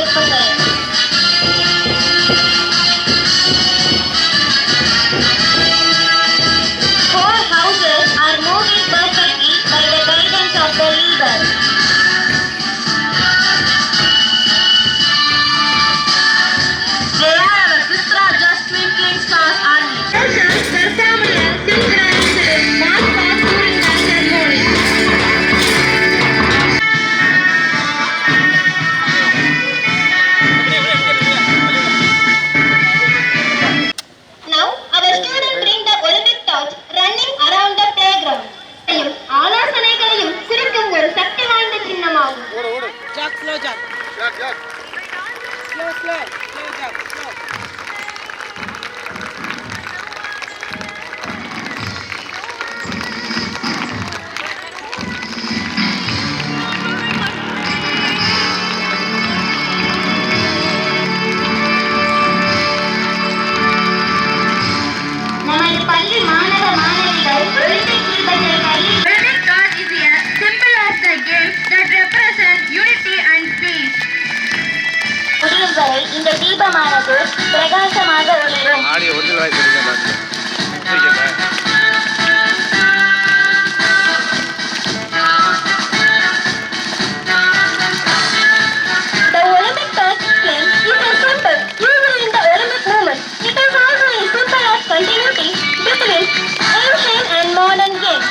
வரவேற்புகள். Whole houses are moving perfectly by the guidance of the leader. They are our Vistra just twinkling stars army. Now our students bring the Olympic torch running around the playground. ஆலோசனைகளையும் குறிக்கும் ஒரு சக்தி வாய்ந்த சின்னமாகும். Slow jump. Slow jump. நமது பள்ளி மாணவ மாணவிகள் Olympic தீபத்தை கையில். Olympic torch is a symbol of the games that represent unity and peace. முடியும் வரை இந்த தீபமானது பிரகாசமாக ஒளிரும். The Olympic torch flame is a symbol used in the Olympic movement. It is also a symbol of continuity between ancient and modern games.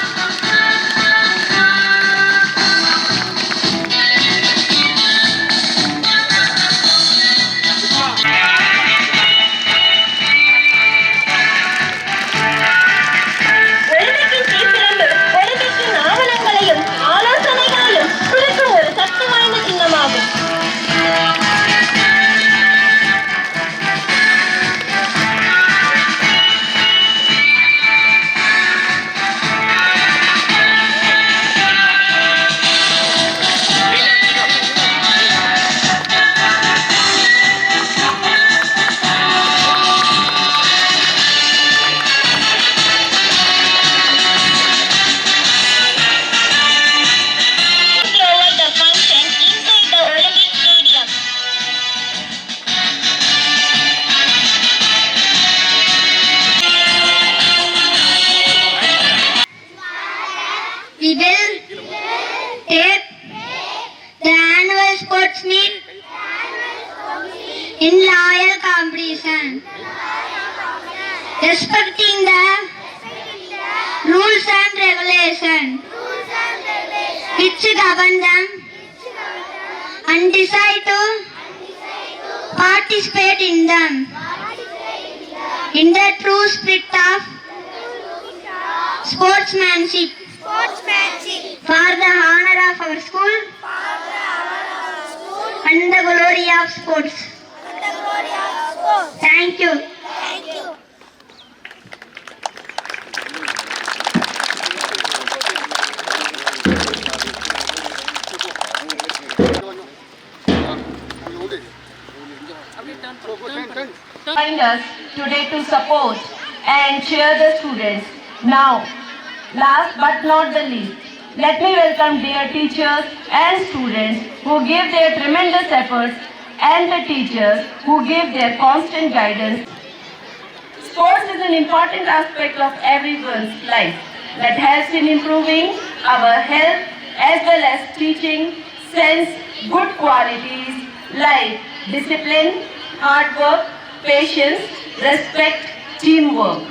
ஒலிம்பிக்கின் தீப்பிழம்பு ஒலிம்பிக்கின் ஆவணங்களையும் ஆலோசனைகளையும் குறிக்கும் ஒரு சக்தி வாய்ந்த சின்னமாகும். Over the function inside the Olympic Stadium. We will take the annual sports meet in loyal competition, respecting the rules and regulations which govern them, and decide to participate in them in the true spirit of sportsmanship for the honor of our school and the glory of sports. Thank you. Joined us today to support and cheer the students. Now, last but not the least, let me welcome dear teachers and students who give their tremendous efforts and the teachers who give their constant guidance. Sports is an important aspect of everyone's life that helps in improving our health as well as teaching sense good qualities like discipline, hard work, patience, respect, teamwork.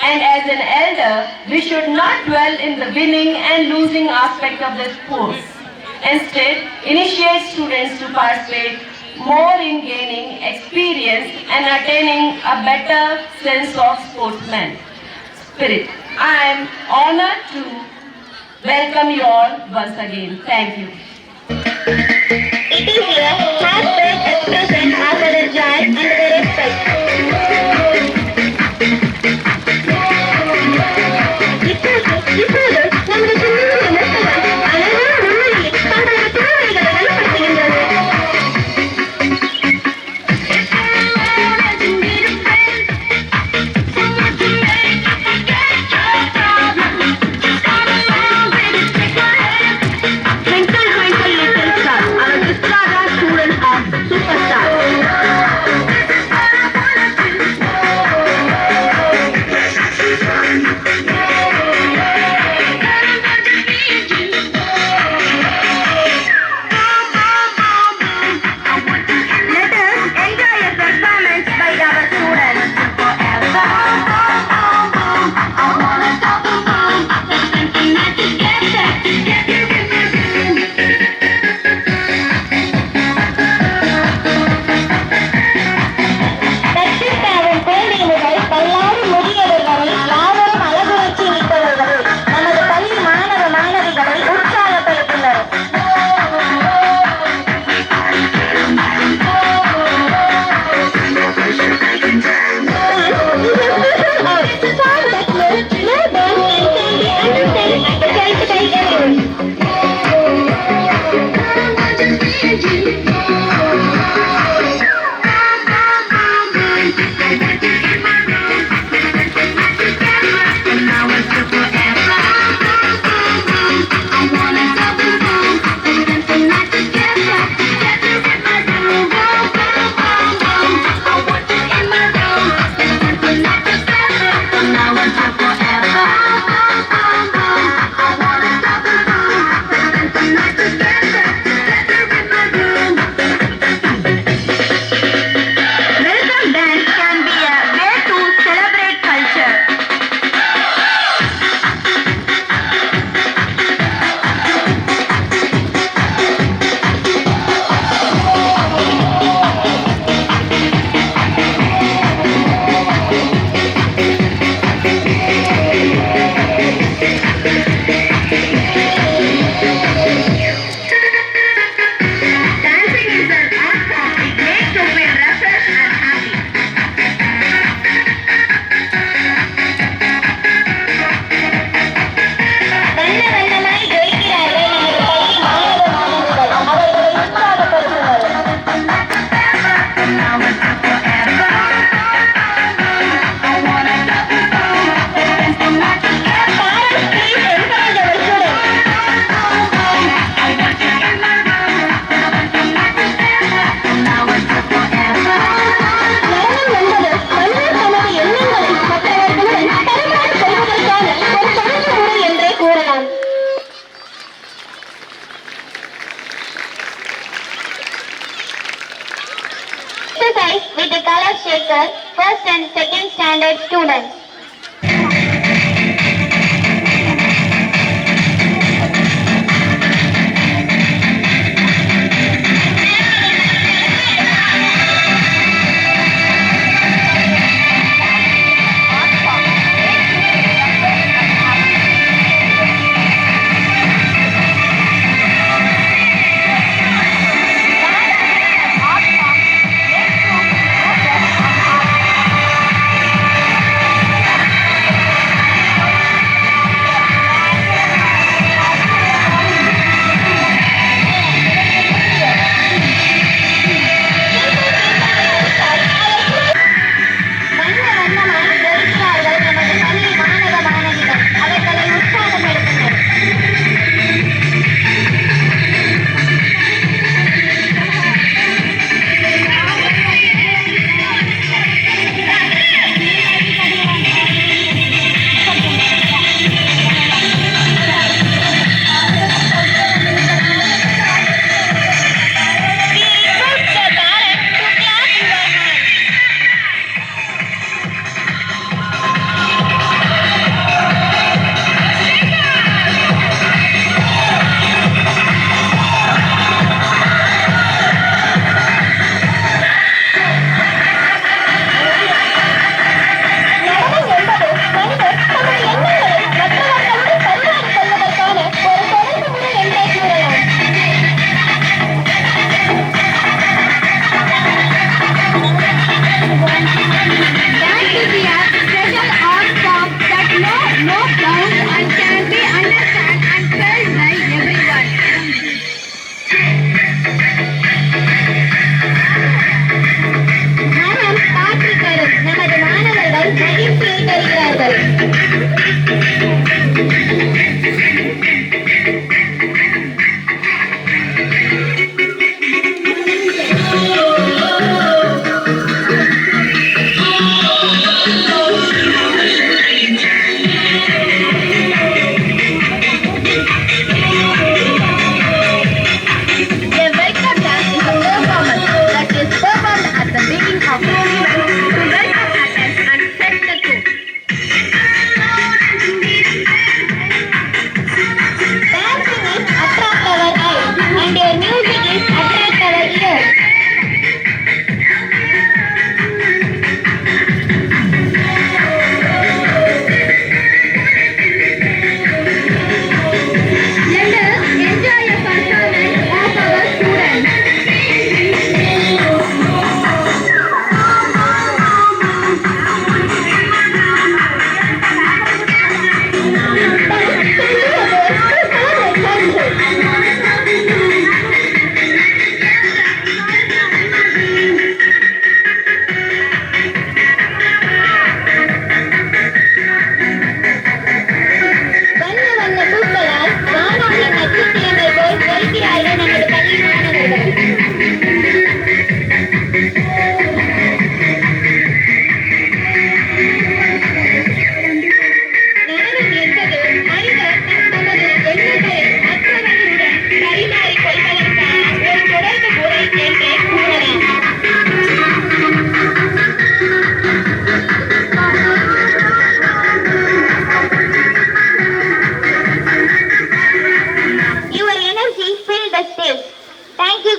And as an elder, we should not dwell in the winning and losing aspect of the sports. Instead, initiate students to participate more in gaining experience and attaining a better sense of sportsman spirit. I am honored to welcome you all once again. Thank you. It is a heartfelt expression of our joy and our respect. இப்போது நமது சின்னங்கள் மொத்தங்கள் அழகான உண்மையில் தங்களது திறமைகளை வெளிப்படுத்துகின்றது. Twinkle, twinkle, little star, our Vistra students are super exercise with the color shaker, first and second standard students.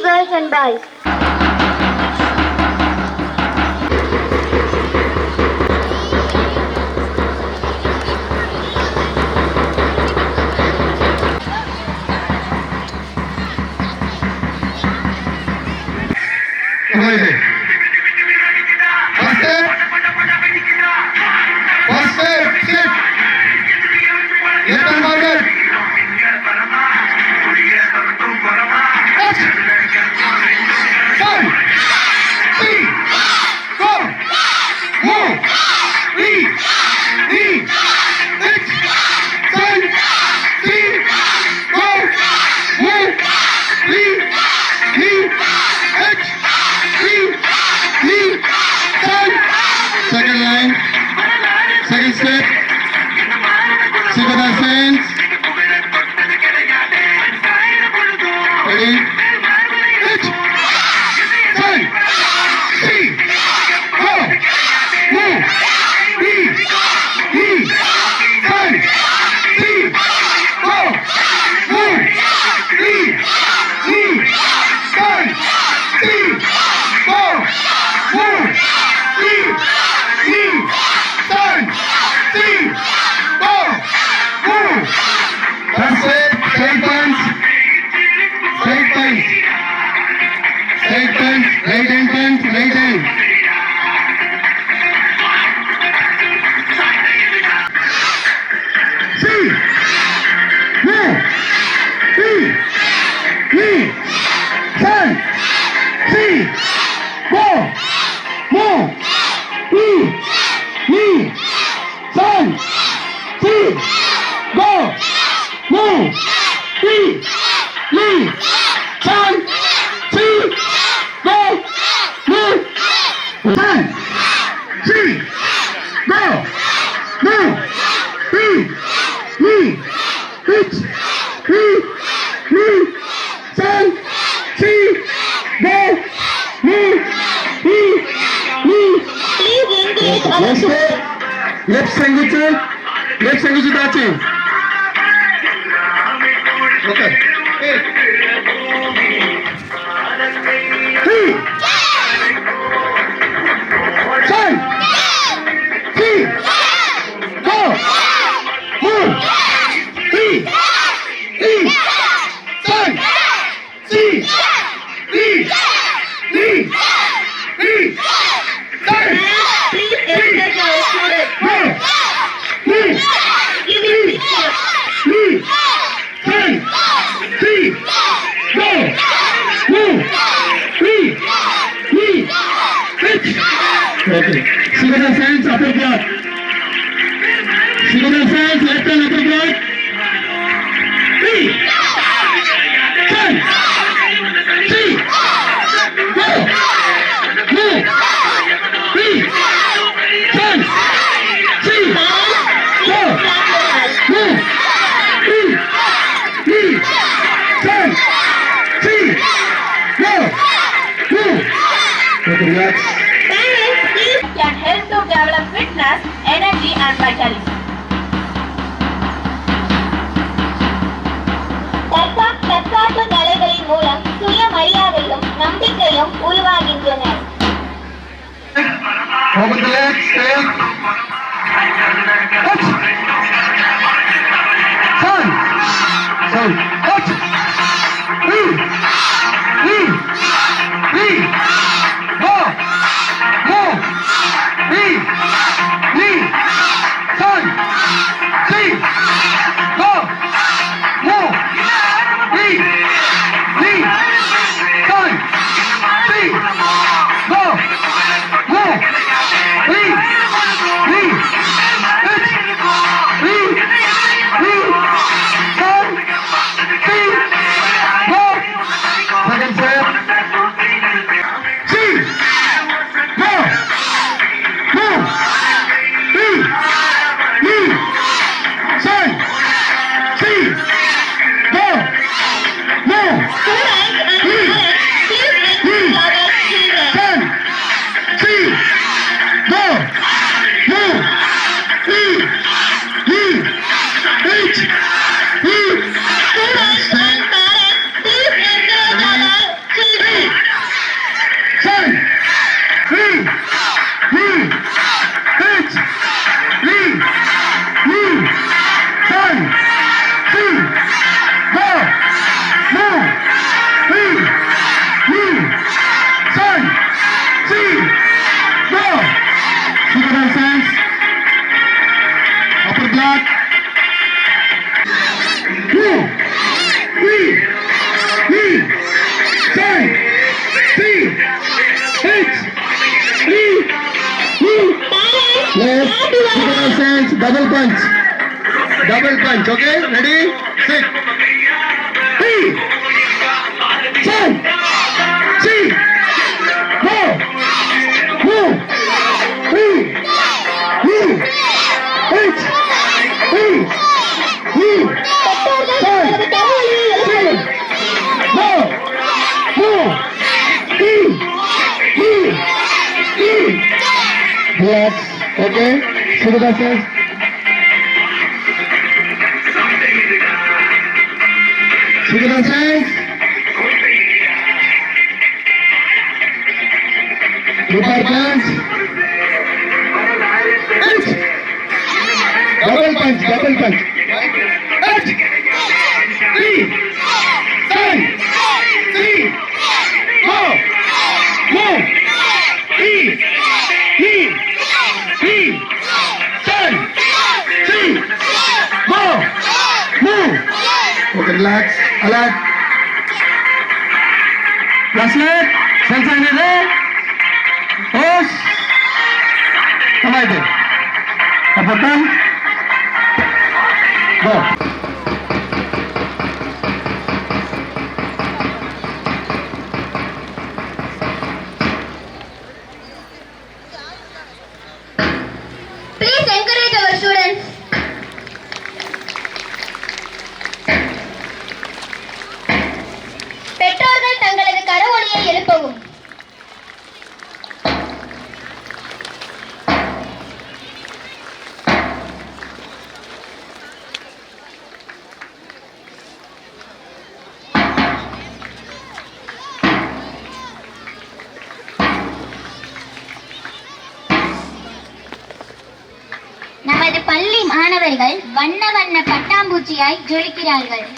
girls and boys. H, punch, lay down. See. Move. Me. Turn. See. Go. Move. Me. Turn. See. Go. Move. Me. Turn. See. Go. Move. Turn. See. Go. Move. Me. Hit. Me. Turn. See. Go. Move. Me. Please engage our students. Left sanguchu dachi. Okay. Turn. See. Go. Move. Turn. See. Turn. Please encourage our students. Give me picture. Turn. See. Go. Move. Okay. Signal signs upper block. Signal signs left and upper block. Turn. See. Go. Move. Turn. See. Go. Move. Turn. See. Go. Move. Okay, relax. Parents, please. Can help to develop fitness, energy and vitality. தற்காப்பு கலைகளின் மூலம் சுயமரியாதையும் நம்பிக்கையும் உருவாகின்றன. Open the legs, stay. Touch. Turn. Touch. Go. Move. Turn. See. Go. Move. Turn. See. Go. Move. Second step. See. Go. Move. Turn. See. Go. Move. Turn. See. Go. Move. Turn. Turn. See. Go. Move. Turn. See. Go. Signal signs. Upper block. Move. Turn. See. Hit. Left. Signal signs. Double punch. Okay? Ready? Sit. Turn. See. Go. Move. Hit. Turn. See. Go. Move. Relax. Okay? Signal signs. Signal signs. Upper punch. Double punch. See. Turn. See. Go. Move. relax, alert. Classmate, sunshine is there. Yes. Come on, then. Up and down. Go. Please encourage our students. பெற்றோர்கள் தங்களது கரவொலியை எழுப்பவும். நமது பள்ளி மாணவர்கள் வண்ண வண்ண பட்டாம்பூச்சியாய் ஜொலிக்கிறார்கள்.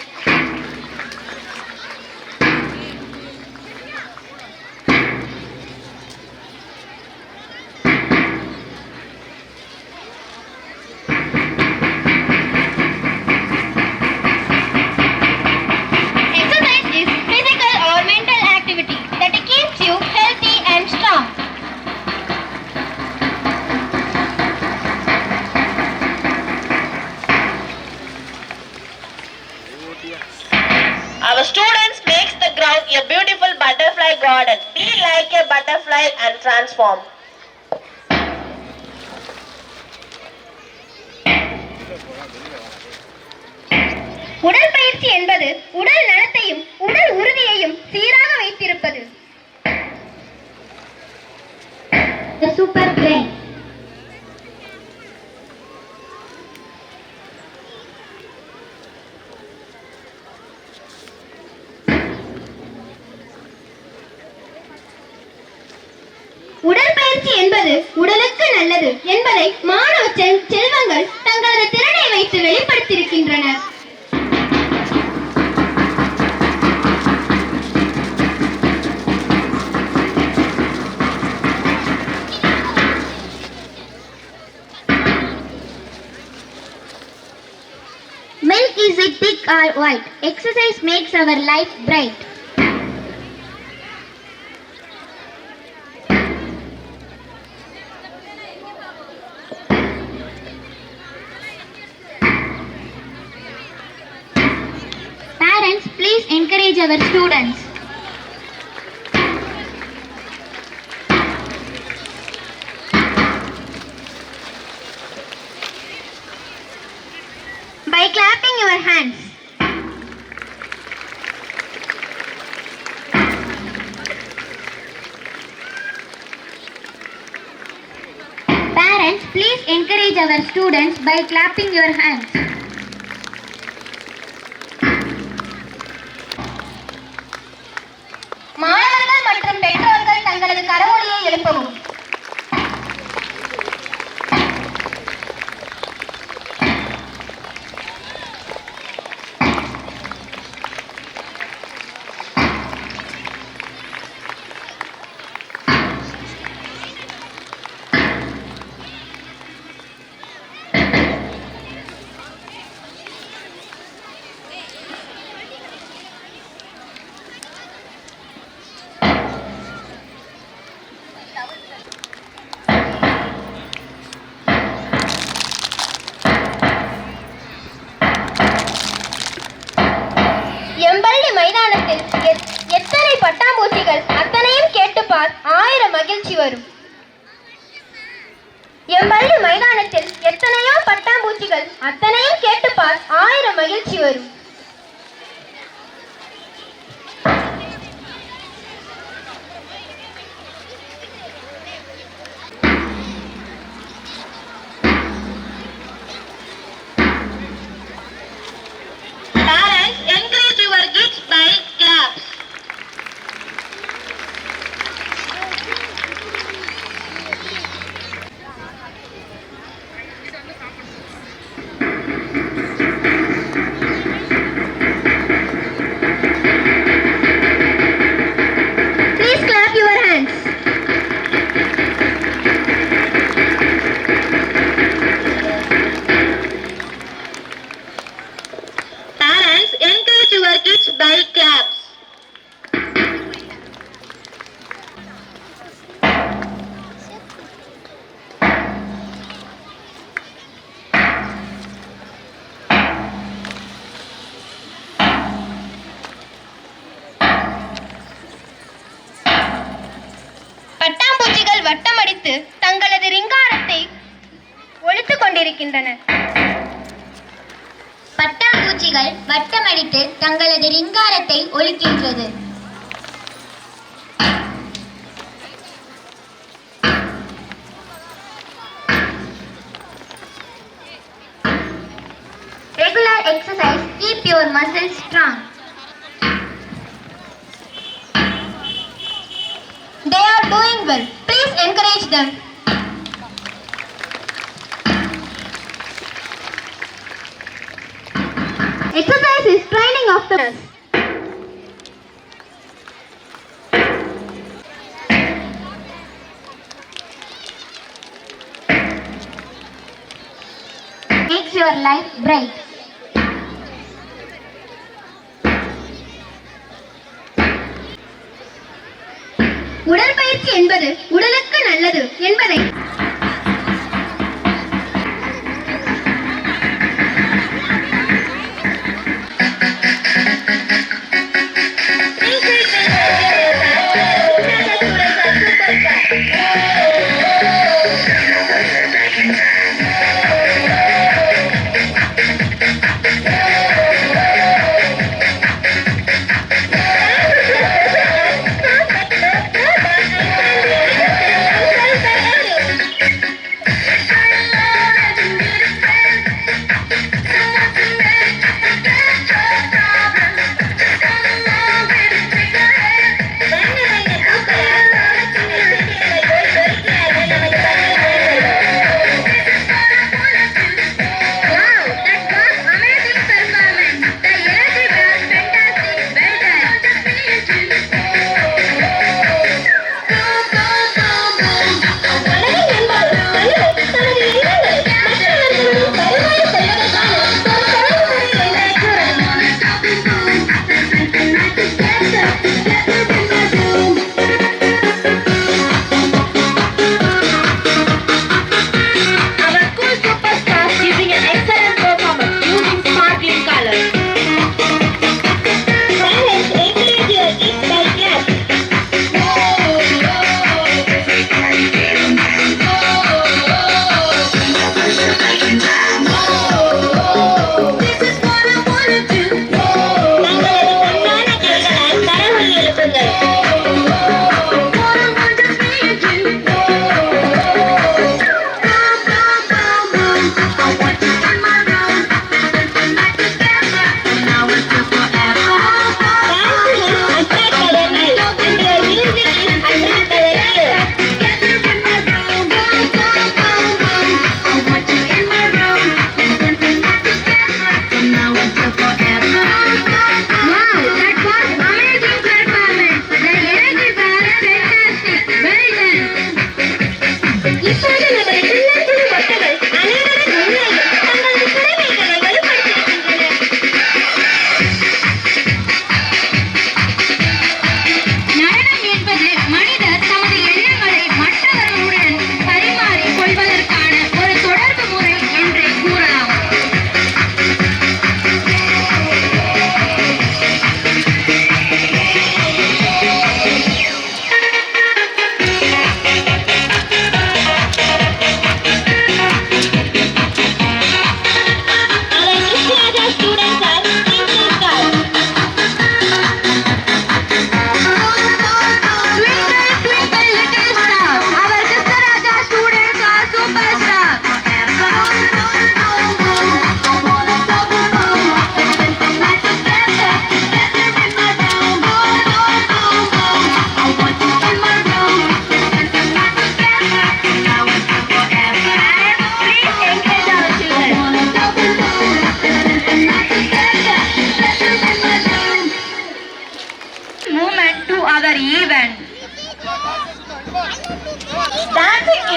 Exercise is physical or mental activity that keeps you healthy and strong. Our students makes the ground a beautiful butterfly garden. Be like a butterfly and transform. உடற்பயிற்சி என்பது உடல் நலத்தையும் உடல் உறுதியையும் சீராக வைத்திருப்பது. Super brain. உடற்பயிற்சி என்பது உடலுக்கு நல்லது என்பதை மாணவ செல்வங்கள் தங்களது திறனை வைத்து வெளிப்படுத்தியிருக்கின்றனர். Milk is it thick or white? Exercise makes our life bright. Parents, please encourage our students. By clapping your hands. Parents, please encourage our students by clapping your hands. மாணவர்கள் மற்றும் பெற்றோர்கள் தங்களது கரவொலியை எழுப்பவும். எம்பள்ளி மைதானத்தில் எத்தனை பட்டாம்பூச்சிகள் அத்தனையும் கேட்டுப்பார் 1000 மகிழ்ச்சி வரும். எம்பள்ளி மைதானத்தில் எத்தனையோ பட்டாம்பூச்சிகள் அத்தனையும் கேட்டுப்பார் 1000 மகிழ்ச்சி வரும். Parents, encourage your kids by claps. வட்டமிட்டு தங்களது ரிங்காரத்தை ஒலித்துக் கொண்டிருக்கின்றன. பட்டாம்பூச்சிகள் வட்டமடித்து தங்களது ரிங்காரத்தை ஒலிக்கின்றது. Regular exercise keep your muscles strong. They are doing well. Please encourage them. Exercise is training of the nerves. Makes your life bright. உடற்பயிற்சி என்பது உடலுக்கு நல்லது என்பதை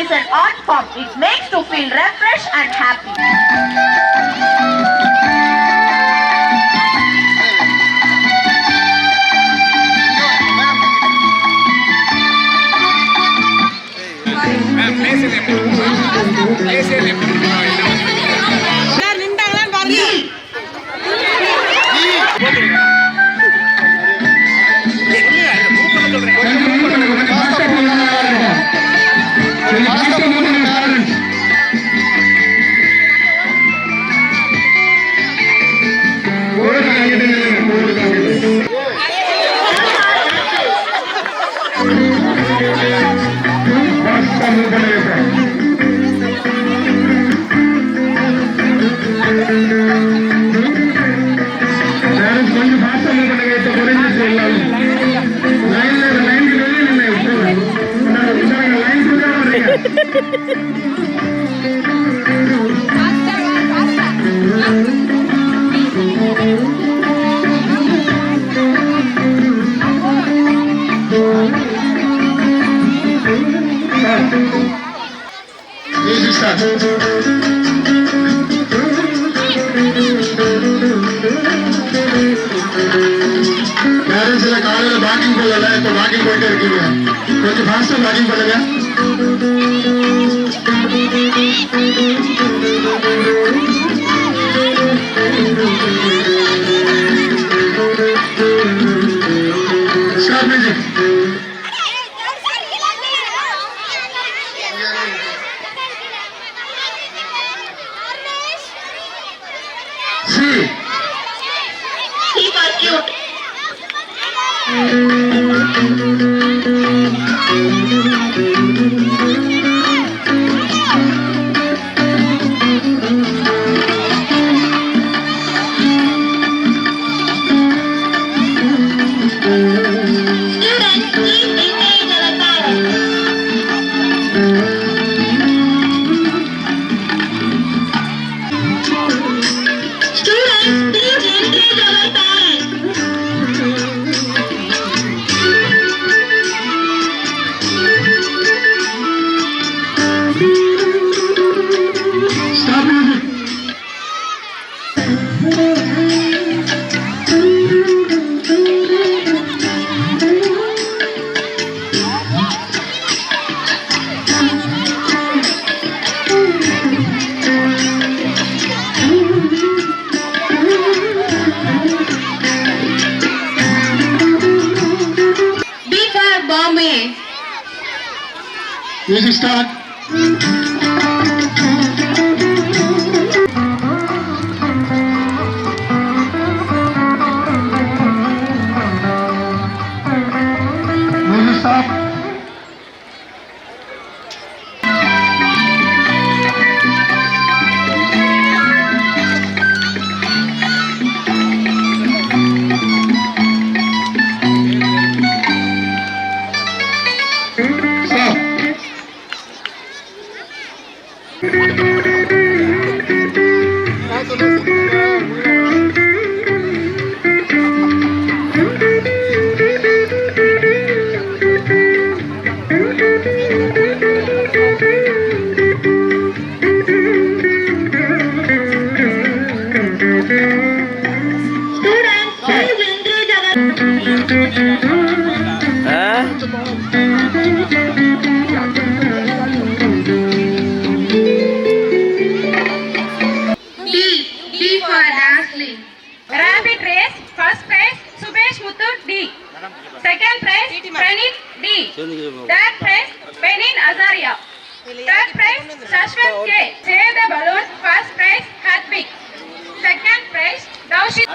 is an art form. It makes to feel refreshed and happy. எல்லாரும் நின்றாங்களான்னு பாருங்க. Move பண்ணுங்க sir. Parents கொஞ்சம் ஃபாஸ்டா மூவ் பண்ணுங்க. இப்ப குறைஞ்சிருச்சு எல்லாரும். லைன்ல லைனுக்கு வெளியே நின்று லைன் கூட வரீங்க. Music start. பேரண்ட்ஸ் எல்லாம் காலையில வாக்கிங் போகல, இப்ப வாக்கிங் போயிட்டே இருக்கீங்க. கொஞ்சம் ஃபாஸ்டா வாக்கிங் பண்ணுங்க. Start music. C. C for cute. Students, please encourage our parents. Students, please encourage our parents. Stop music. B for Bombay. Music start. Music stop. Stop. Students, please encourage our D for Ashley. Rabbit race, first prize, Subesh Muthu D. Second prize, Pranit D. Third prize, Benin Azaria. Third prize, Shashwat K. Say the balloon, first prize, Hatvik. Second prize, Daushit.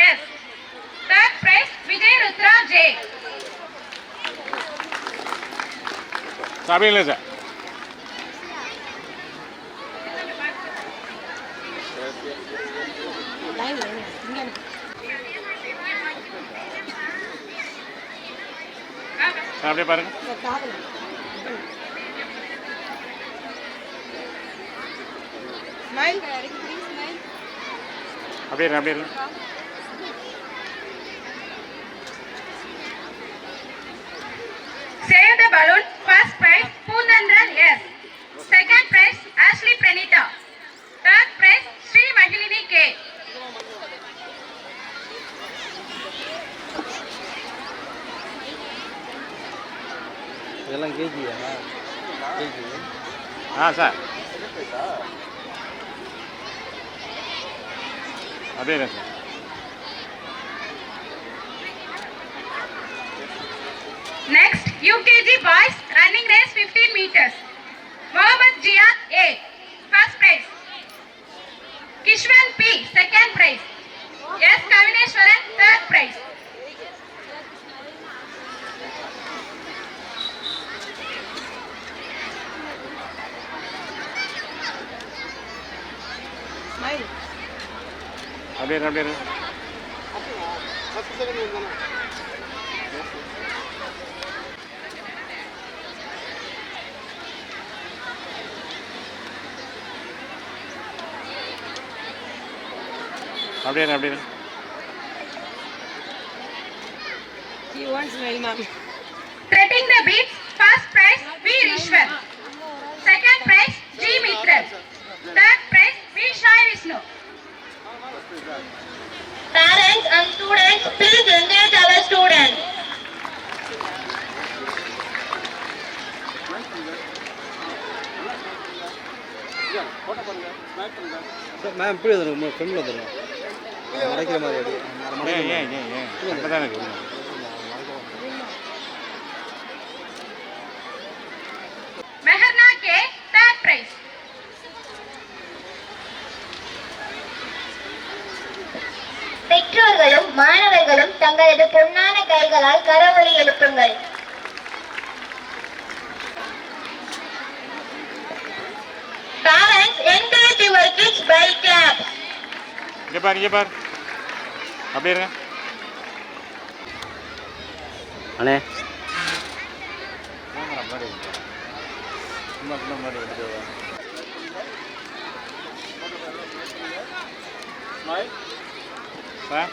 S. Third prize, Vijay Rutra J. அப்படிங்களா sir? அப்படியே பாருங்க. அப்படியே அப்படியே Save the balloon, first prize, Poonandran S. Second prize, Ashley Pranita. Third prize, Sri Mahilini K. இதெல்லாம் கேஜியா? KG. Sir அப்படியே sir. Next, UKG boys running race 15 meters. Mohammad Jia A. First prize. Kishwan P, second prize. S. Kavineshwaran, third prize. அப்படியே இரு, அப்படியே இரு. அப்படியே இரு, அப்படியே இரு. Threading the beads, first prize V. Rishwan. Second prize G. Mitral. Third prize V. Shai Vishnu. Parents and students, please engage our students. Ma'am இப்படி வந்துருங்க ஃப்ரெண்டில் வந்துருங்க மறைக்கிற மாதிரி அப்படியே ஏன் அங்கதான் இருக்கு. Meherna K, third prize. பெற்றோர்களும் மாணவர்களும் தங்களது பொன்னான கைகளால் கரவொலி எழுப்புங்கள். Parents, encourage your kids by claps. இங்கே பாரு, இங்கே பாரு. அப்படியே இருங்க. அண்ணே கேமரா முன்னாடி இருக்கு. சும்மா முன்னாடி இருக்கு. சார்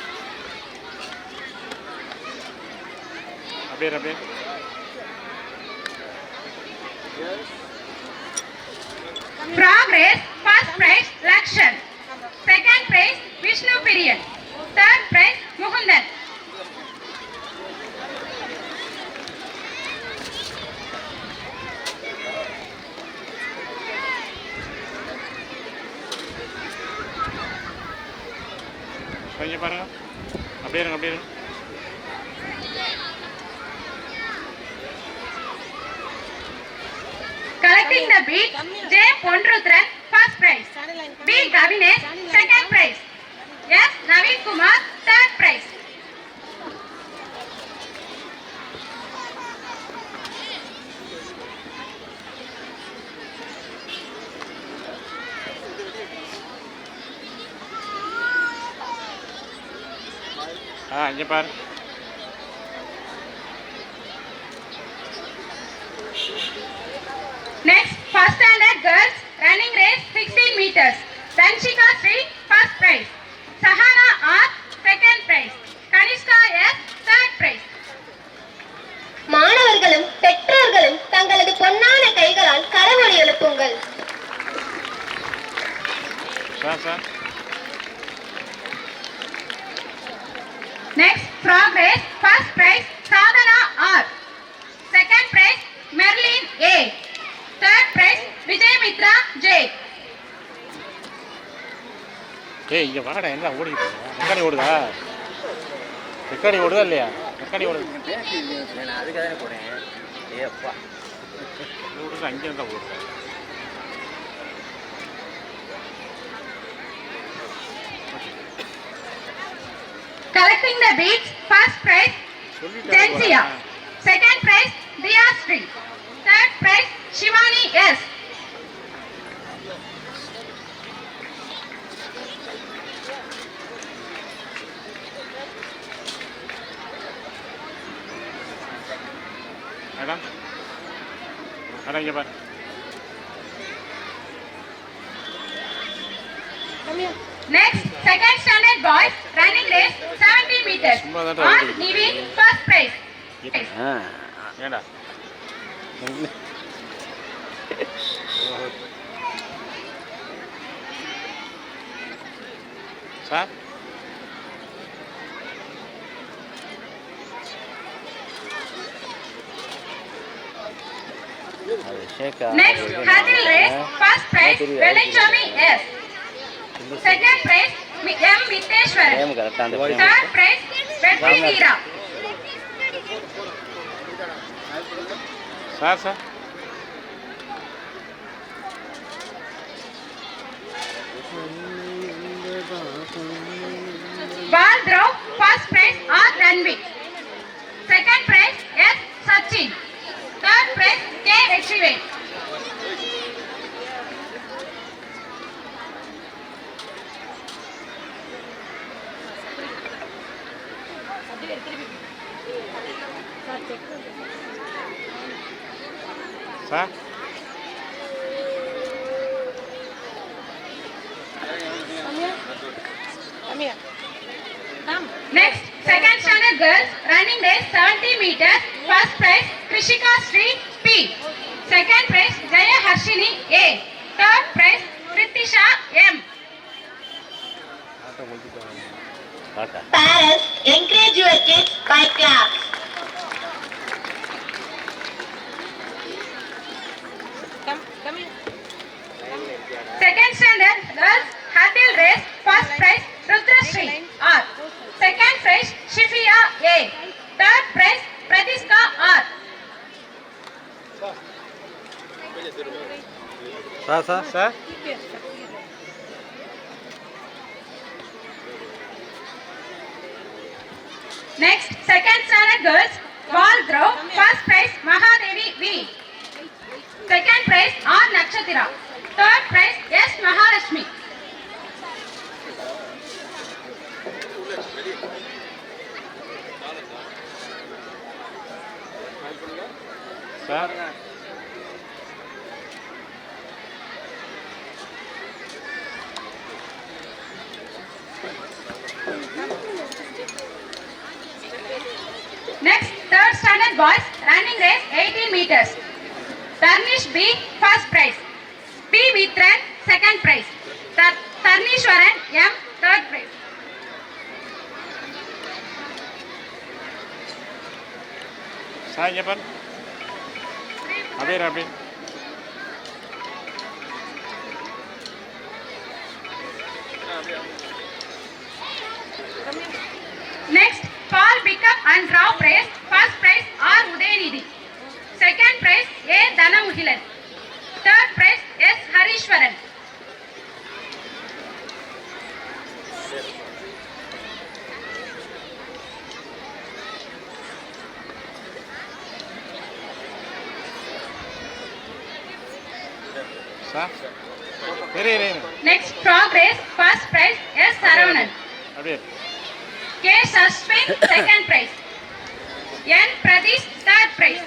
அப்படியே இரு, அப்படியே. Progress, first prize Lakshan. Second prize Vishnu Piriyan. Third prize Mukundan. இங்கே பாருங்க. அப்படியே இருங்க, அப்படியே இருங்க. Collecting the beads, J. Pondrutran, first prize. B. Kavinesh, second prize. S. Naveen Kumar, third prize. இங்கே பாரு. Next, first standard girls running race 16 meters. Danshika Sri, first prize. Sahana R, second prize. Kanishka S, third prize. மாணவர்களும் பெற்றோர்களும் தங்களது பொன்னான கைகளால் கரவொலி எழுப்புங்கள். Sir Next, progress, first prize Sadhana R. Second prize Merlin A. Third prize Vijay Mitra J. ஏய் இங்கே வாடா, என்ன ஓடிட்டு ரெக்கார்டி ஓடுதா? ரெக்கார்டி ஓடுதா இல்லையா? ரெக்கார்டி ஓடுது. நான் அதுக்காக தானே போகிறேன். ஏப்பா ஓடுது, அங்கே இருந்தால் ஓடுது. Collecting the beads, first prize Jensia. Second prize Diya Sri. Third prize Shivani S. Madam madam இங்கே பாரு. Next, second standard boys running race 70 meters. R. Niveen, first prize. ஆ ஏண்டா சார் அது Sheikha Next, hurdle race, first prize Velachami S. Second prize M. Viteshwaran. Name கரெக்டாக அந்த Third prize Vetri Veera. Sir Ball throw, first prize R. Ranvik. Second prize S. Sachin. Third prize K. Vetrivel. Sir Next, second standard girls running race 70 meters. First prize Krishika Sri P. Second prize Jaya Harshini A. Third prize Pritisha M. Tata Parents, encourage your kids by claps. Second standard girls hurdle race. First prize Rudrashree R. Second prize Shifia A. Third prize Pradishka R. Sir sir Next, second standard girls ball throw. First prize Mahadevi V. Second prize R. Nakshatira. Third prize S. Maharashmi. Sir Next, third standard boys running race 18 meters. Tarnish B. First prize. P. Vitran. Second prize. Tarnishwaran M. Third prize. Sir இங்கே பாரு அப்படியே Next, Paul pickup and drop race. First prize R. Udayanidhi. Second prize A. Dhanamuhilan. Third prize S. Harishwaran. Sir இரு Next, frog race. First prize S. Saravanan. அப்படியே K. Sashwin. Second prize. N. Pradesh. Third prize.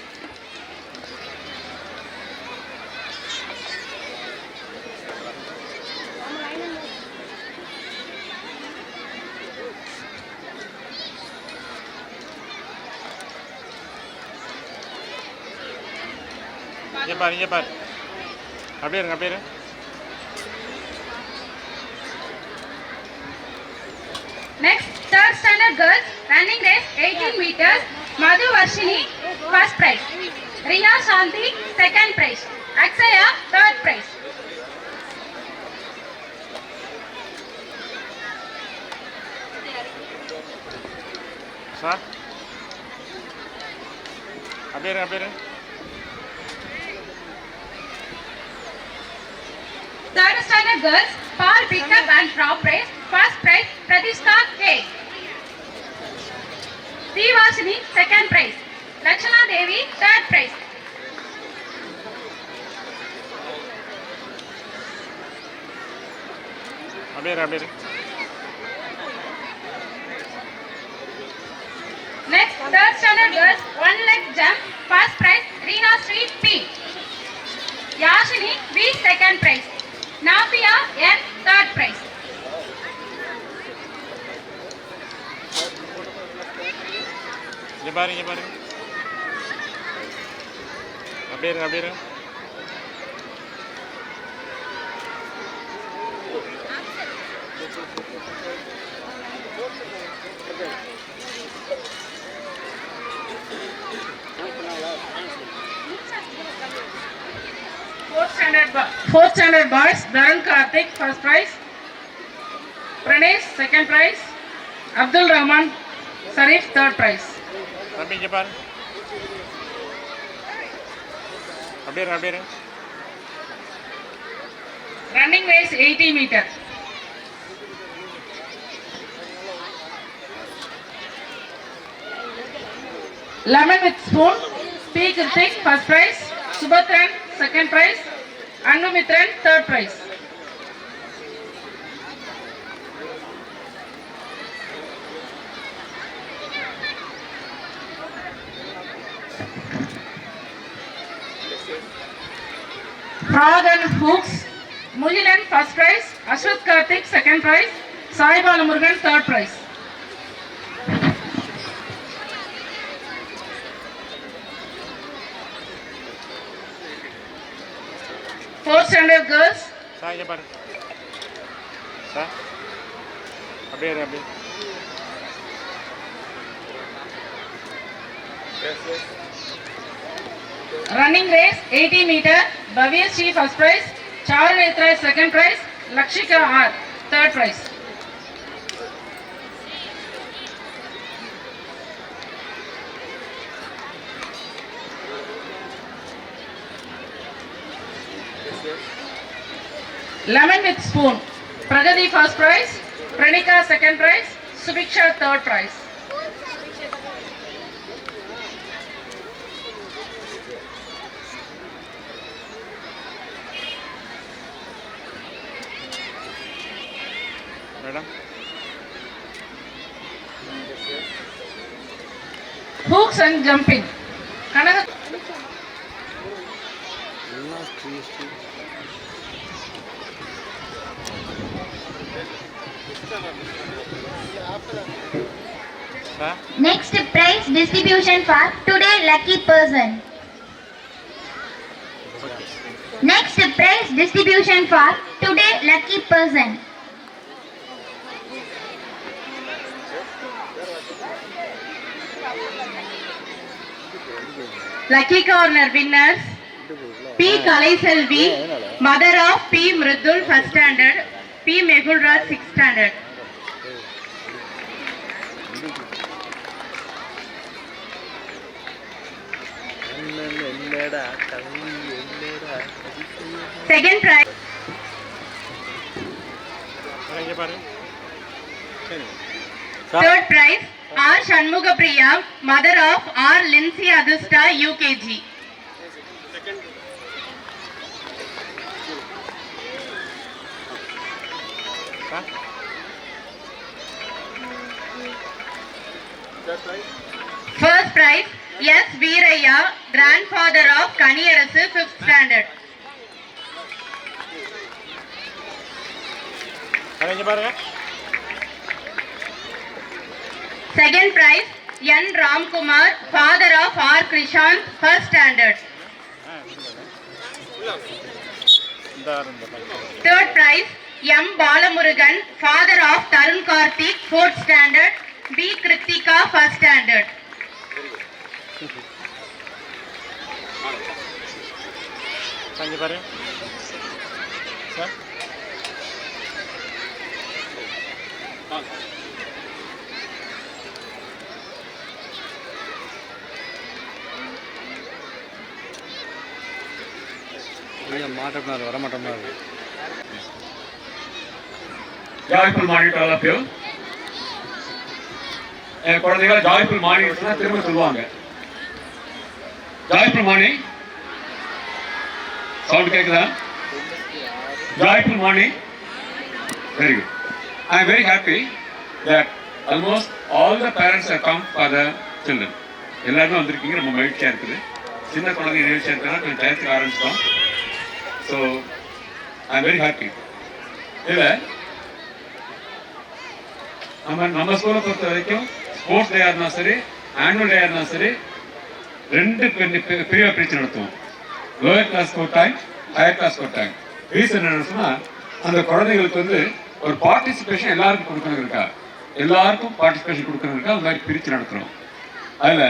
இங்கே பாரு அப்படியே இருங்க Next, third standard girls running race 18 meters. Madhu Varshini, first prize. Riya Shanti, second prize. Aksaya, third prize. Sir அப்படியே இருங்க Third standard girls, Paul pickup and drop race. First prize, Pradishka K. Devashini, second prize. Lakshana Devi, third prize. அப்படியே Next, third standard girls, one leg jump. First prize, Reena Sri P. Yashini B, second prize. Nafia N, third prize. இங்கே பாரு அப்படியே இருங்க Fourth standard boys, Dharan Karthik, first prize. Pranesh, second prize. Abdul Rahman Sarif, third prize. தம்பி இங்கே பாரு அப்படியே இருங்க Running race 80 meters. Lemon with spoon, P. Kritik, first prize. Subhatran, second prize. Anu Mitran, third prize. Frog and hooks, Mulilan, first prize. Ashwath Karthik, second prize. Sai Balamurugan, third prize. Fourth standard girls, sir இங்கே பாரு sir அப்படியே இரு, அப்படியே running race 80 meter, Bhavya Sri first prize, Charu Netra second prize, Lakshika R third prize. Lemon with spoon, Pragati first prize, Pranika second prize, Subiksha third prize. Madam Hooks and jumping, Kanaga. Sir Next prize distribution for today lucky person. Next prize distribution for today lucky person. Lucky corner winners P. Kalai Selvi, mother of P. Mridul first standard, P. Mehul Raj sixth standard. Second prize. Madam இங்கே பாரு சரி Third prize R. Shanmuga Priya, mother of R. Lindsay Adhusta UKG. Sir First prize S. Veeraya, grandfather of Kaniyarasu fifth standard. Madam இங்கே பாருங்க Second prize N. Ramkumar, father of R. Krishant first standard. இந்த Third prize M. Balamurugan, father of Tarun Karthik fourth standard, B. Kritika first standard. இங்கே பாரு sir மாட்டோம்னா வர மாட்டோம்னா joyful morning to all of you. என் குழந்தைகளை joyful morning திரும்ப சொல்லுவாங்க. ஜாய்ஃபுல் மார்னிங் சவுண்ட் கேட்குதா? Joyful morning. Very good. I am very happy that almost all the parents have come for the children. எல்லாருமே வந்திருக்கீங்க, ரொம்ப மகிழ்ச்சியாக இருக்குது. சின்ன குழந்தைங்க நிகழ்ச்சியாக இருக்கிறதா கொஞ்சம் டயத்துக்கு ஆரம்பிச்சிட்டோம். So I am very happy. இதில் நம்ம ஸ்கூலை பொறுத்த வரைக்கும் ஸ்போர்ட்ஸ் டேயாக இருந்தாலும் சரி, ஆனுவல் டேயாக இருந்தாலும் சரி, ரெண்டு பிரிவாக பிரித்து நடத்துவோம். லோயர் கிளாஸ் ஒரு டைம், ஹையர் கிளாஸ் ஒரு டைம். ரீசன் என்னன்னு சொன்னால், அந்த குழந்தைங்களுக்கு வந்து ஒரு பார்ட்டிசிபேஷன் எல்லாருக்கும் கொடுக்கணும் இருக்கா, எல்லாருக்கும் பார்ட்டிசிபேஷன் கொடுக்கணும் இருக்கா, அந்த மாதிரி பிரித்து நடத்துகிறோம். அதில்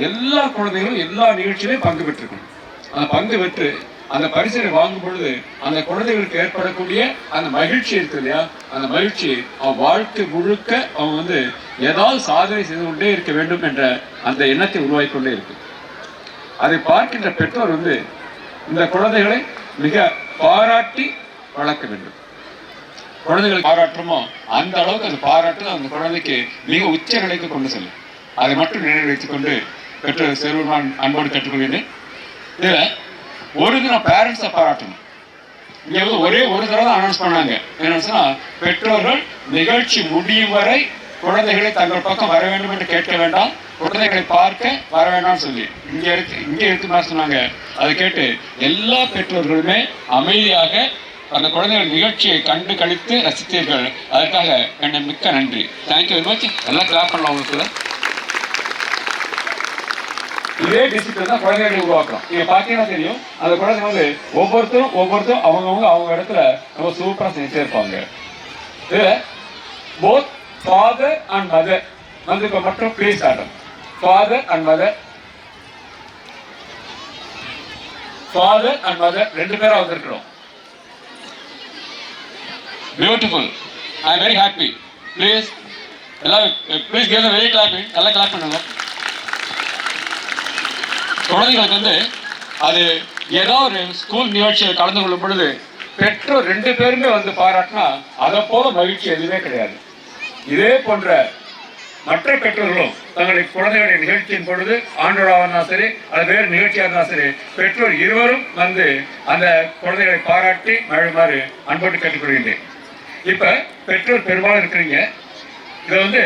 எல்லா குழந்தைகளும் எல்லா நிகழ்ச்சியிலையும் பங்கு பெற்றிருக்கணும். அந்த பங்கு பெற்று அந்த பரிசனை வாங்கும் பொழுது அந்த குழந்தைகளுக்கு ஏற்படக்கூடிய அந்த மகிழ்ச்சி இருக்கு இல்லையா, அந்த மகிழ்ச்சி அவன் வாழ்க்கை முழுக்க அவன் வந்து ஏதாவது சாதனை செய்து கொண்டே இருக்க வேண்டும் என்ற அந்த எண்ணத்தை உருவாக்கி கொண்டே இருக்கு. அதை பார்க்கின்ற பெற்றோர் வந்து இந்த குழந்தைகளை மிக பாராட்டி வளர்க்க வேண்டும். குழந்தைகளை பாராட்டுமோ அந்த அளவுக்கு அந்த பாராட்டு அந்த குழந்தைக்கு மிக உச்ச நிலைக்கு கொண்டு செல்லும். அதை மட்டும் நினைவு வைத்துக் கொண்டு பெற்றோர் செல்வன் அன்போடு கேட்டுக்கொள்கிறேன். இதில் ஒரு தினம் பேரண்ட்ஸை பாராட்டணும். இங்கே வந்து ஒரே ஒரு தடவை தான் அனௌன்ஸ் பண்ணாங்க. என்னன்னு சொன்னால், பெற்றோர்கள் நிகழ்ச்சி முடியும் வரை குழந்தைகளை தங்கள் பக்கம் வர வேண்டும் என்று கேட்க வேண்டாம், குழந்தைகளை பார்க்க வர வேண்டாம்னு சொல்லி இங்கே இருக்குமா சொன்னாங்க. அதை கேட்டு எல்லா பெற்றோர்களுமே அமைதியாக அந்த குழந்தைகள் நிகழ்ச்சியை கண்டு கழித்து ரசித்தீர்கள். அதற்காக என்னை மிக்க நன்றி. Thank you very much. எல்லாம் கிளாப் பண்ணலாம் உங்களுக்கு. இதே டிசிப்ளின் தான் குழந்தைகளை உருவாக்குறோம். நீங்க பார்த்தீங்கன்னா தெரியும், அந்த குழந்தைங்க வந்து ஒவ்வொருத்தரும் அவங்க இடத்துல ரொம்ப சூப்பரா செஞ்சுட்டே இருப்பாங்க. இதுல போத் ஃபாதர் அண்ட் மதர் வந்து இப்ப மட்டும் ப்ளீஸ் ஆட்டம். ஃபாதர் அண்ட் மதர் ரெண்டு பேரா வந்திருக்கிறோம். Beautiful. I am very happy. Please எல்லாரும் ப்ளீஸ் கிவ் வெரி கிளாப்பிங். எல்லாம் கிளாப் பண்ணுங்க. குழந்தைகளுக்கு வந்து அது ஏதோ ஒரு ஸ்கூல் நிகழ்ச்சியில் கலந்து கொள்ளும் பொழுது பெற்றோர் ரெண்டு பேருமே வந்து பாராட்டினா அதை போல மகிழ்ச்சி எதுவுமே கிடையாது. இதே போன்ற மற்ற பெற்றோர்களும் தங்களுடைய குழந்தைகளுடைய நிகழ்ச்சியின் பொழுது ஆண்டோடாக இருந்தாலும் சரி, அது வேறு நிகழ்ச்சியாக இருந்தாலும் சரி, பெற்றோர் இருவரும் வந்து அந்த குழந்தைகளை பாராட்டி மகிழுமாறு அன்போடு கேட்டுக்கொள்கின்றேன். இப்ப பெற்றோர் பெரும்பாலும் இருக்கிறீங்க. இதை வந்து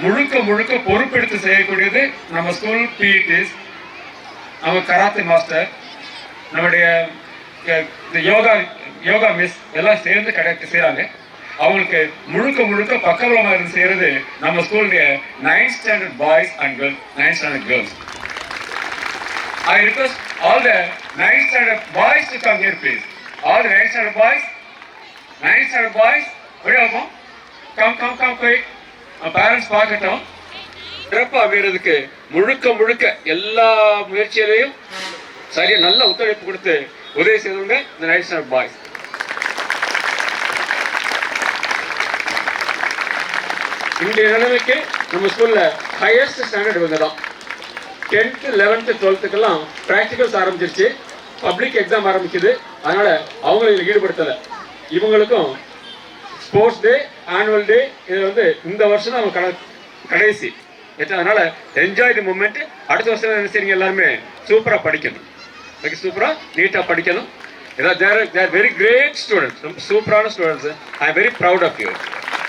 முழுக்க பொறுப்பெடுத்து செய்யக்கூடியது நம்ம ஸ்கூல் பிஇடிஸ், நம்ம கராத்தே மாஸ்டர், நம்முடைய யோகா மிஸ் எல்லாம் சேர்ந்து செய்கிறாங்க. அவங்களுக்கு முழுக்க பக்கபலமாக இருந்து செய்கிறது நம்ம ஸ்கூலுடைய 9th standard boys and girls, 9th standard girls. I request all the 9th standard boys to come here, please. All the 9th standard boys, வெளியாகும். come quick. பேரண்ட்ஸ் பார்க்கட்டும். சிறப்பாக அமைகிறதுக்கு முழுக்க எல்லா முயற்சியிலையும் சரியா நல்ல ஒத்துழைப்பு கொடுத்து உதவி செய்தவங்க இந்த 9th standard boys. இன்றைய நிலைமைக்கு நம்ம ஸ்கூல்ல ஹையஸ்ட் ஸ்டாண்டர்ட் இவங்க தான். 10th 11th 12th ப்ராக்டிகல்ஸ் ஆரம்பிச்சிருச்சு, பப்ளிக் எக்ஸாம் ஆரம்பிக்குது. அதனால அவங்களை இதில் ஈடுபடுத்தலை. இவங்களுக்கும் ஸ்போர்ட்ஸ் டே, ஆனுவல் டே, இது வந்து இந்த வருஷம் தான் அவங்க கடைசி. அதனால என்ஜாய் தி மூமெண்ட். அடுத்த வருஷம் என்ன செய்யுங்க, எல்லாருமே சூப்பராக படிக்கணும், சூப்பராக நீட்டாக படிக்கணும். தேர் வெரி கிரேட் ஸ்டூடெண்ட்ஸ், ரொம்ப சூப்பரான students. I am very proud of you.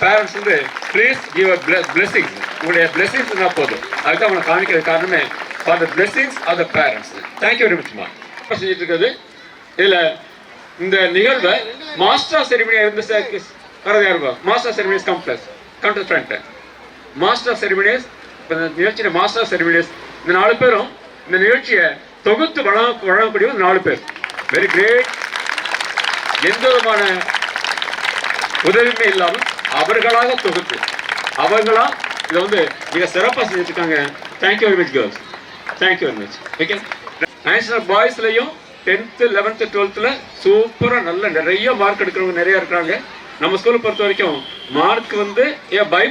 Parents வந்து ப்ளீஸ் கிவ் அ பிளெஸிங்ஸ். உங்களுடைய பிளெஸிங்ஸ் தான் போதும். அதுதான் அவங்களை காமிக்கிறது காரணமே for the blessings of the parents. Thank you very மச்மா. செஞ்சுட்டு இருக்கிறது இதில் இந்த நிகழ்வை மாஸ்டர் ஆஃப் செரிமனியாக இருந்து வரது யாருப்பா? Master of ceremonies come to front. Master of ceremonies, இந்த நிகழ்ச்சியில் மாஸ்டர் ஆஃப் செரிமனிஸ் இந்த 4 பேரும் இந்த நிகழ்ச்சியை தொகுத்து வழங்கக்கூடிய 4 பேர். Very great. எந்த விதமான உதவியுமே இல்லாமல் அவர்களாக தொகுத்து அவங்களா இதை வந்து மிக சிறப்பாக செஞ்சுருக்காங்க. Thank you very much girls. Thank you very much. Okay. 9th standard பாய்ஸ்லையும் 10th 11th 12th சூப்பராக நல்ல நிறைய மார்க் எடுக்கிறவங்க நிறைய இருக்கிறாங்க. நம்ம ஸ்கூலை பொறுத்த வரைக்கும் மார்க் வந்து பை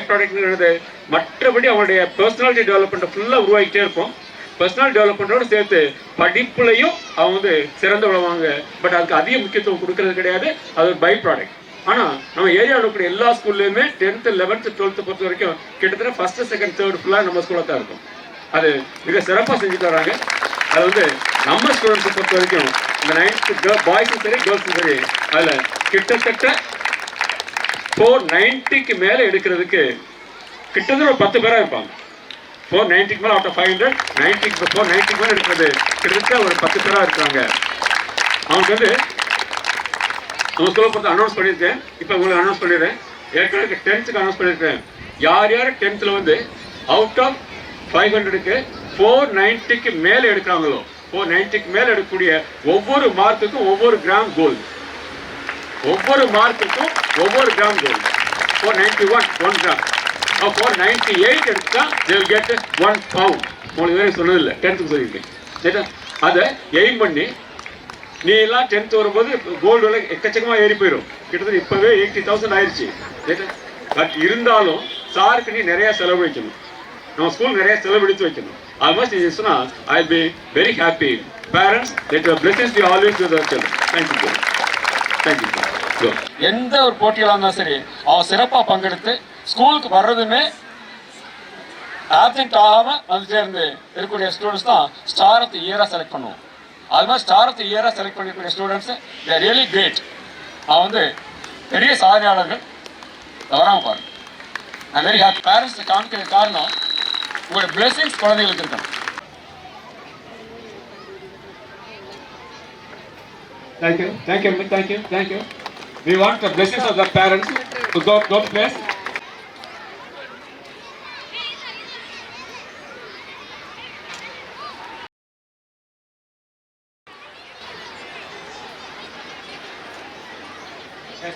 ப்ராடக்ட்ங்கிறது மற்றபடி அவங்களுடைய பர்சனாலிட்டி டெவலப்மெண்ட்டை ஃபுல்லாக உருவாக்கிட்டே இருப்போம். பர்சனல் டெவலப்மெண்ட்டோடு சேர்த்து படிப்புலையும் அவங்க வந்து சிறந்து விடுவாங்க. பட் அதுக்கு அதிக முக்கியத்துவம் கொடுக்கறது கிடையாது, அது ஒரு பை ப்ராடக்ட். ஆனால் நம்ம ஏரியாவில் இருக்கக்கூடிய எல்லா ஸ்கூல்லையுமே 10th 11th 12th பொறுத்த வரைக்கும் கிட்டத்தட்ட 1st 2nd 3rd ஃபுல்லாக நம்ம ஸ்கூலில் தான் இருக்கும். அது மிக சிறப்பாக செஞ்சுட்டு வராங்க. அது வந்து நம்ம ஸ்டூடெண்ட்ஸை பொறுத்த வரைக்கும் இந்த 9th பாய்ஸும் சரி கேர்ள்ஸும் சரி அதில் கிட்டத்தட்ட 490க்கு மேலே எடுக்கிறதுக்கு கிட்டத்தட்ட ஒரு 10 பேராக இருப்பாங்க. 490க்கு மேலே அவுட் ஆஃப் 500 490க்கு மேலே எடுக்கிறது கிட்டத்தட்ட ஒரு 10 பேராக இருக்காங்க. அவங்களுக்கு வந்து நம்ம ஸ்கூலை பொறுத்து அனௌன்ஸ் பண்ணியிருக்கேன். இப்போ உங்களுக்கு அனௌன்ஸ் பண்ணிடுறேன். ஏற்கனவே 10th அனௌன்ஸ் பண்ணியிருக்கேன். யார் 10th வந்து அவுட் ஆஃப் 500க்கு 490க்கு மேலே எடுக்கிறாங்களோ 490க்கு மேலே எடுக்கக்கூடிய ஒவ்வொரு மார்க்குக்கும் ஒவ்வொரு கிராம் கோல்டு. 491 1 கிராம். 498 எடுத்தா they will get 1 pound. உங்களுக்கு வேறு சொன்னதில்லை, 10th சொல்லியிருக்கேன். அதை எய்ம் பண்ணி நீ எல்லாம் 10th வரும்போது கோல்டு விலை எக்கச்சக்கமாக ஏறி போயிடும். கிட்டத்தட்ட இப்போவே 80,000 ஆயிடுச்சு. பட் இருந்தாலும் சாருக்கு நீ நிறையா செலவழிக்கணும், நம்ம ஸ்கூல் நிறைய செலவழித்து வைக்கணும். அது மாதிரி நீ சொன்னால் I will be very happy. Parents let your blessings be always with your children. Thank you. Thank you. எந்த ஒரு போட்டியாக இருந்தாலும் சரி அவன் சிறப்பாக பங்கெடுத்து ஸ்கூலுக்கு வர்றதுமே ஆப்சென்ட் ஆகாமல் வந்து சேர்ந்து இருக்கக்கூடிய ஸ்டூடெண்ட்ஸ் தான் ஸ்டார் ஆஃப் தி இயராக செலக்ட் பண்ணுவோம். அது மாதிரி ஸ்டார் ஆஃப் தி இயராக செலக்ட் பண்ணக்கூடிய ஸ்டூடெண்ட்ஸ் தே ரியலி கிரேட். அவன் வந்து பெரிய சாதனையாளர்கள். வராமல் பாருங்க. நான் வெரி ஹாப்பி. பேரண்ட்ஸ் காமிக்கிற காரணம் உங்களோட பிளெஸிங்ஸ் குழந்தைகளுக்கு இருக்கணும். Thank you, thank you, thank you, thank you. We want the blessings of the parents to go to place.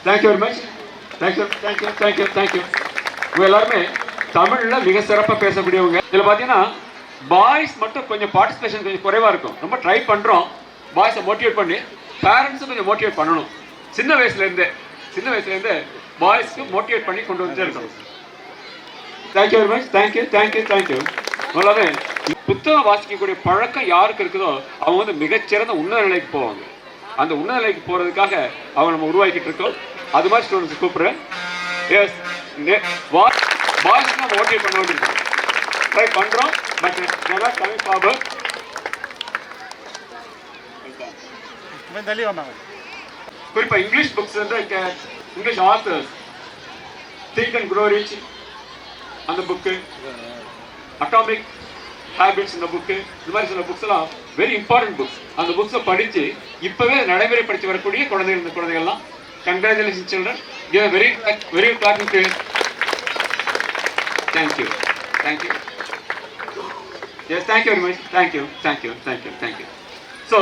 Thank you very much. Thank you, thank you, thank you, thank you. உங்க எல்லாருமே தமிழில் மிக சிறப்பாக பேசக்கூடியவங்க. இதில் பார்த்தீங்கன்னா boys மட்டும் கொஞ்சம் participation கொஞ்சம் குறைவாக இருக்கும். ரொம்ப ட்ரை பண்ணுறோம் பாய்ஸை மோட்டிவேட் பண்ணி. பேரண்ட்ஸும் கொஞ்சம் மோட்டிவேட் பண்ணணும். சின்ன வயசுலேருந்தே பாய்ஸ்க்கு மோட்டிவேட் பண்ணி கொண்டு வந்துட்டே இருக்கணும். Thank you very much. Thank you, thank you, thank you. நல்லாவே புத்தகம் வாசிக்கக்கூடிய பழக்கம் யாருக்கு இருக்குதோ அவங்க வந்து மிகச்சிறந்த உன்னத நிலைக்கு போவாங்க. அந்த உன்னத நிலைக்கு போகிறதுக்காக அவங்க நம்ம உருவாக்கிட்டு இருக்கோம். அது மாதிரி ஸ்டூடெண்ட்ஸ் கூப்பிட்றேன். எஸ், பாய்ஸ்க்கு நம்ம மோட்டிவேட் பண்ண வேண்டியிருக்கோம். ட்ரை பண்ணுறோம். But coming forward. குறிப்பாக இங்கிலீஷ் புக்ஸ் வந்து English authors think and grow rich அந்த புக்கு, அட்டாமிக் ஹேபிட்ஸ் இந்த புக்கு, இந்த மாதிரி சில புக்ஸ் எல்லாம் வெரி இம்பார்ட்டன்ட் புக்ஸ். அந்த புக்ஸை படித்து இப்போவே நடைமுறைப்படுத்தி வரக்கூடிய குழந்தைகள் இந்த குழந்தைகள்லாம். Congratulation children. Give very very clapping to. Thank you, thank you. Yes, thank you very much. Thank you, thank you, thank you, thank you. So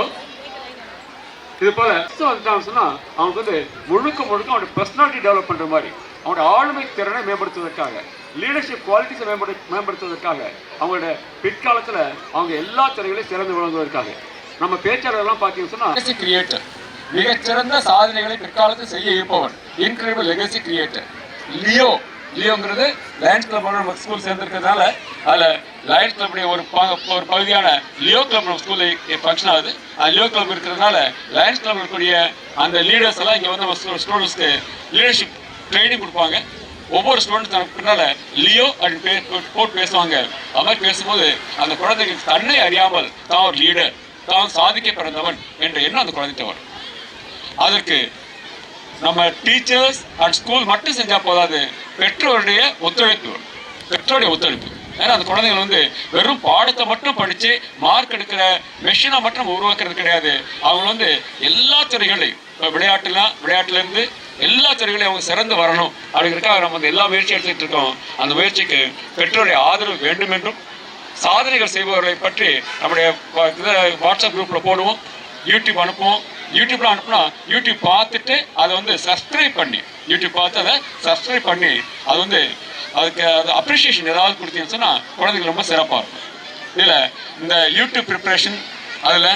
இது போல வந்துட்டான்னு சொன்னால் அவனுக்கு வந்து முழுக்க அவனோட பர்சனாலிட்டி டெவலப் பண்ணுற மாதிரி அவனோட ஆளுமை திறனை மேம்படுத்துவதற்காக, லீடர்ஷிப் குவாலிட்டிஸை மேம்படுத்துவதற்காக, அவங்களோட பிற்காலத்தில் அவங்க எல்லா துறைகளையும் சிறந்து விளங்குவதற்காக நம்ம பேச்சாளர்லாம் பார்த்தீங்கன்னு சொன்னால் கிரியேட்டர், மிகச்சிறந்த சாதனைகளை பிற்காலத்தில் செய்ய இருப்பவன், இன்கிரெடிபிள் லெகசி கிரியேட்டர். லியோங்கிறது லயன்ஸ் கிளப்போட நம்ம ஸ்கூல் சேர்ந்துருக்கிறதுனால அதில் லயன்ஸ் கிளப்புடைய ஒரு பகுதியான லியோ கிளப் நம்ம ஸ்கூலில் ஃபங்க்ஷன் ஆகுது. அந்த லியோ கிளப் இருக்கிறதுனால லயன்ஸ் கிளப் இருக்கக்கூடிய அந்த லீடர்ஸ் எல்லாம் இங்கே வந்து நம்ம ஸ்டூடெண்ட்ஸ்க்கு லீடர்ஷிப் ட்ரைனிங் கொடுப்பாங்க. ஒவ்வொரு ஸ்டூடெண்ட்ஸ் பின்னால் லியோ அப்படின்னு போட்டு பேசுவாங்க. அது மாதிரி பேசும்போது அந்த குழந்தைக்கு தன்னை அறியாமல் தான் ஒரு லீடர், தான் சாதிக்க பிறந்தவன் என்ற எண்ணம் அந்த குழந்தைகிட்ட வரும். அதற்கு நம்ம டீச்சர்ஸ் அண்ட் ஸ்கூல் மட்டும் செஞ்சால் போதாது, பெற்றோருடைய ஒத்துழைப்பு. ஏன்னா அந்த குழந்தைகள் வந்து வெறும் பாடத்தை மட்டும் படித்து மார்க் எடுக்கிற மெஷினை மட்டும் உருவாக்குறது கிடையாது. அவங்க வந்து எல்லா துறைகளையும், இப்போ விளையாட்டுலேருந்து எல்லா துறைகளையும் அவங்க சிறந்து வரணும் அப்படிங்கிறதுக்காக நம்ம வந்து எல்லா முயற்சியும் எடுத்துகிட்டு இருக்கோம். அந்த முயற்சிக்கு பெற்றோருடைய ஆதரவு வேண்டும் என்றும், சாதனைகள் செய்பவர்களை பற்றி நம்முடைய வாட்ஸ்அப் குரூப்பில் போடுவோம், யூடியூப் அனுப்புவோம். யூடியூப்லாம் அனுப்புனா யூடியூப் பார்த்துட்டு அதை வந்து சப்ஸ்கிரைப் பண்ணி, யூடியூப் பார்த்து அதை சப்ஸ்கிரைப் பண்ணி அது வந்து அதுக்கு அது அப்ரிஷியேஷன் ஏதாவது கொடுத்தீங்கன்னு சொன்னால் குழந்தைங்க ரொம்ப சிறப்பாக இருக்கும். இதில் இந்த யூடியூப் ப்ரிப்ரேஷன், அதில்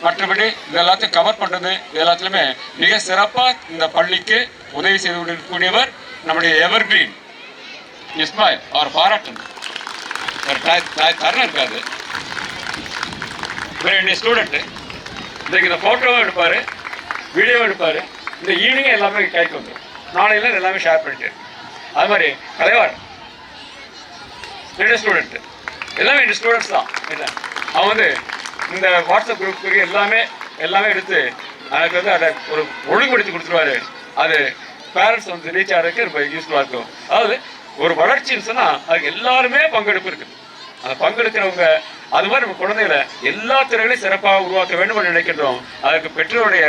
மற்றபடி இது எல்லாத்தையும் கவர் பண்ணுறது, இது எல்லாத்துலேயுமே மிக சிறப்பாக இந்த பள்ளிக்கு உதவி செய்து கொண்டிருக்கக்கூடியவர் நம்முடைய எவர்கிரீன் இஸ்மாயில். அவர் பாராட்டணும். ஒரு தருணம் இருக்காது. வேண்டிய ஸ்டூடெண்ட்டு இன்றைக்கு இந்த ஃபோட்டோவும் எடுப்பார், வீடியோவும் எடுப்பார். இந்த ஈவினிங் எல்லாமே கைக்கு வந்துடும். நாளையில எல்லாமே ஷேர் பண்ணிட்டு. அது மாதிரி கலைவார் ரெண்டு ஸ்டூடெண்ட்டு, எல்லாமே ரெண்டு ஸ்டூடெண்ட்ஸ் தான். இல்லை, அவன் வந்து இந்த வாட்ஸ்அப் குரூப்புக்கு எல்லாமே எடுத்து அதுக்கு வந்து அதை ஒரு ஒழுங்குபடுத்தி கொடுத்துருவாரு. அது பேரண்ட்ஸ் வந்து ரீச் ஆகிறதுக்கு ரொம்ப யூஸ்ஃபுல்லாக இருக்கும். அதாவது ஒரு வளர்ச்சின்னு சொன்னால் அதுக்கு எல்லாருமே பங்கெடுப்பு இருக்குது. அந்த பங்கெடுக்கிறவங்க அது மாதிரி நம்ம குழந்தைகளை எல்லா துறைகளையும் சிறப்பாக உருவாக்க வேண்டும் என்று நினைக்கின்றோம். அதற்கு பெற்றோருடைய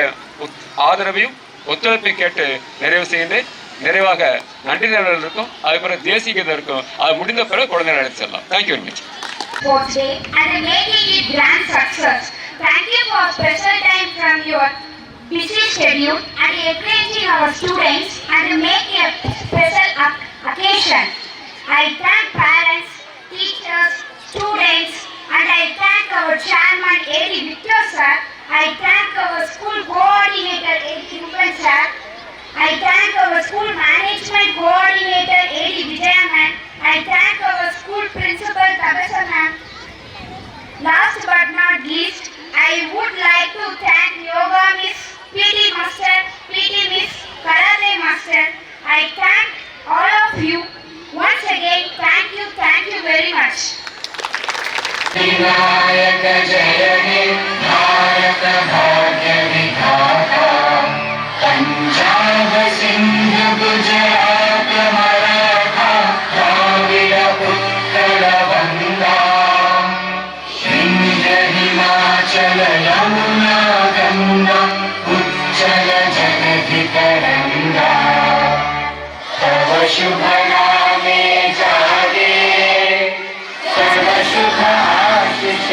ஆதரவையும் ஒத்துழைப்பை கேட்டு நிறைவு செய்கின்றேன். நிறைவாக நன்றி நிலையில் இருக்கும், அது பிறகு தேசிய கீதம் இருக்கும். அது முடிந்த பிறகு குழந்தைகளை அழைத்து செல்லலாம். Thank you very much. Sports Day and making it grand success. Thank you for special time from your busy schedule and encouraging our students and making a special occasion. I thank parents, teachers, students, and I thank our chairman A.D. Victor sir. I thank our school coordinator A.D. Rupan sir. I thank our school management coordinator A.D. Vijayaman. I thank our school principal Tabasa ma'am. Last but not least, I would like to thank Yoga Miss, PT Master, PT Miss, Karate Master. I thank all of you. Once again, thank you very much. very much. Vinayak जय हे भारत भाग्य विधाता पंजाब सिंध गुजरात मराठा द्राविड उत्कल बंगा विंध्य हिमाचल यमुना गंगा उज्जल जगति तरंगा तव शुभ नामे जागे सर्व शुभ आशीष